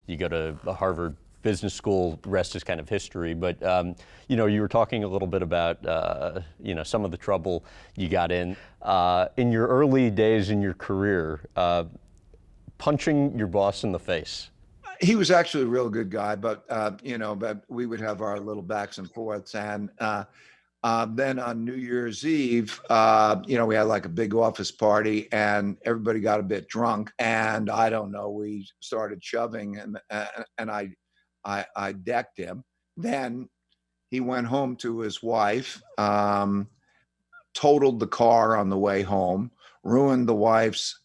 You go to Harvard Business School, rest is kind of history. But you were talking a little bit about some of the trouble you got in your early days in your career, punching your boss in the face. He was actually a real good guy, but we would have our little backs and forths. And then on New Year's Eve, we had like a big office party, and everybody got a bit drunk. And I don't know, we started shoving, and I decked him. Then he went home to his wife, totaled the car on the way home, ruined the wife's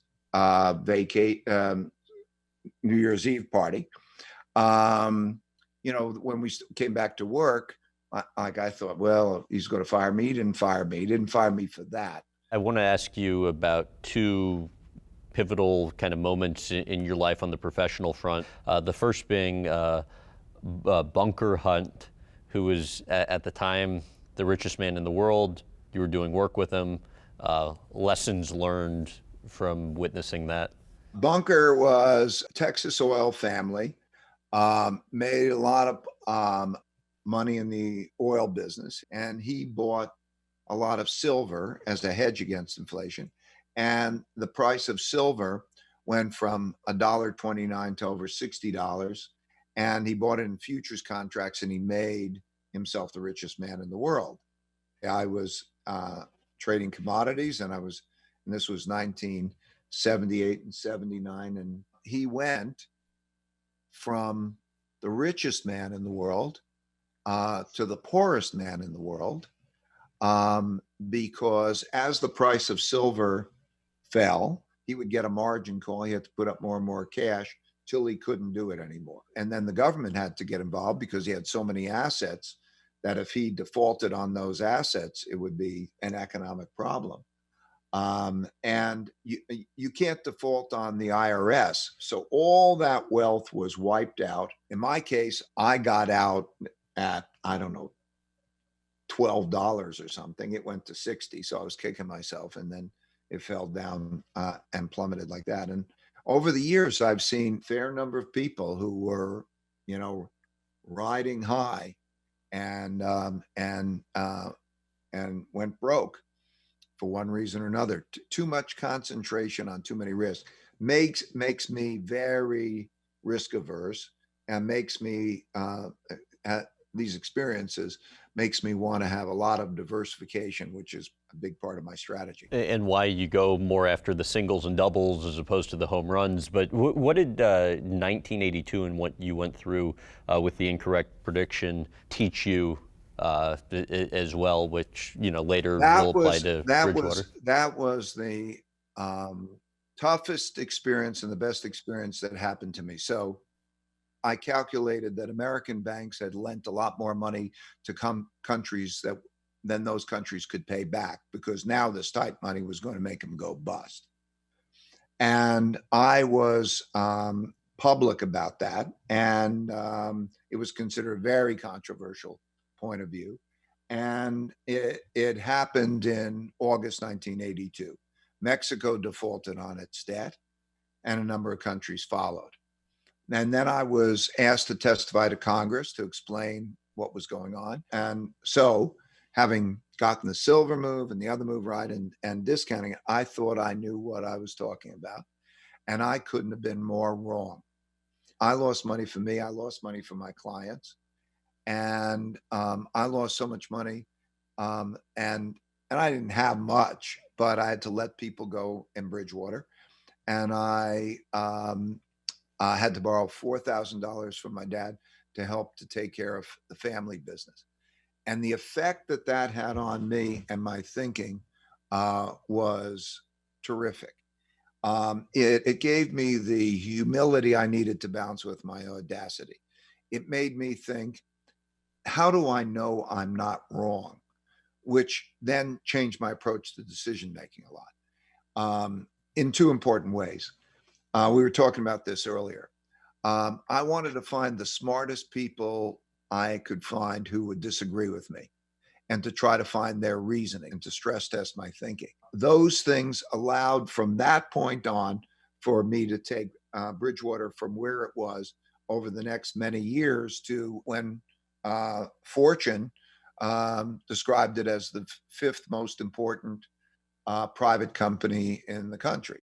New Year's Eve party. When we came back to work, I thought, well, he's going to fire me. He didn't fire me. He didn't fire me for that. I want to ask you about two pivotal kind of moments in your life on the professional front. The first being Bunker Hunt, who was at the time the richest man in the world. You were doing work with him. Lessons learned from witnessing that. Bunker was a Texas oil family, made a lot of money in the oil business, and he bought a lot of silver as a hedge against inflation. And the price of silver went from $1.29 to over $60. And he bought it in futures contracts, and he made himself the richest man in the world. I was trading commodities, and this was 1978 and 79. And he went from the richest man in the world to the poorest man in the world, because as the price of silver fell, he would get a margin call. He had to put up more and more cash till he couldn't do it anymore. And then the government had to get involved because he had so many assets that if he defaulted on those assets, it would be an economic problem. And you can't default on the IRS. So all that wealth was wiped out. In my case, I got out at, I don't know, $12 or something. It went to 60. So I was kicking myself, and then it fell down and plummeted like that. And over the years, I've seen a fair number of people who were, riding high and went broke for one reason or another. Too much concentration on too many risks makes me very risk averse, and makes me these experiences makes me want to have a lot of diversification, which is a big part of my strategy. And why you go more after the singles and doubles as opposed to the home runs. But what did 1982 and what you went through with the incorrect prediction teach you as well, which later will apply to Bridgewater? That was the toughest experience and the best experience that happened to me. So I calculated that American banks had lent a lot more money to countries than those countries could pay back, because now this type money was going to make them go bust. And I was public about that, and it was considered a very controversial point of view. And it happened in August 1982. Mexico defaulted on its debt, and a number of countries followed. And then I was asked to testify to Congress to explain what was going on. And so, having gotten the silver move and the other move right, and discounting it, I thought I knew what I was talking about. And I couldn't have been more wrong. I lost money for me. I lost money for my clients. And I lost so much money. And I didn't have much, but I had to let people go in Bridgewater. And I had to borrow $4,000 from my dad to help to take care of the family business. And the effect that had on me and my thinking was terrific. It gave me the humility I needed to balance with my audacity. It made me think, how do I know I'm not wrong? Which then changed my approach to decision making a lot in two important ways. We were talking about this earlier. I wanted to find the smartest people I could find who would disagree with me, and to try to find their reasoning and to stress test my thinking. Those things allowed from that point on for me to take Bridgewater from where it was over the next many years to when Fortune described it as the fifth most important private company in the country.